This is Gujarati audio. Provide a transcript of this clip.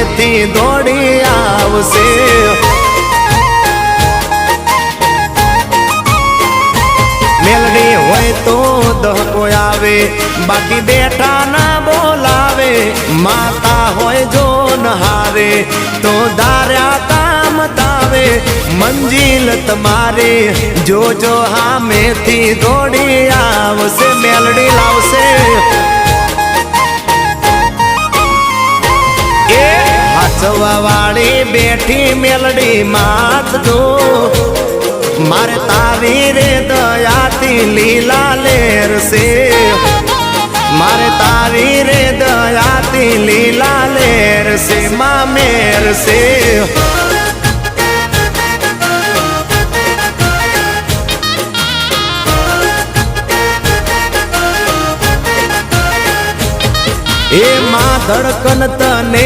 સામેથી દોડી આવશે મેલડી હોય તો દહકો આવે બાકી બેઠા ના બોલાવે માતા હોય જો નહારે તો દાર્યા કામ તાવે મંજિલ તમારે જોજો હામેથી દોડી આવશે મેલડી લાવશે એ હાચવા વાળી બેઠી મેલડી માત જો મારે તારી રે દયાથી લીલા લેર છે મારે તારી રે દયાથી લીલા લેર છે માં મેર છે એ માં ધડકન તને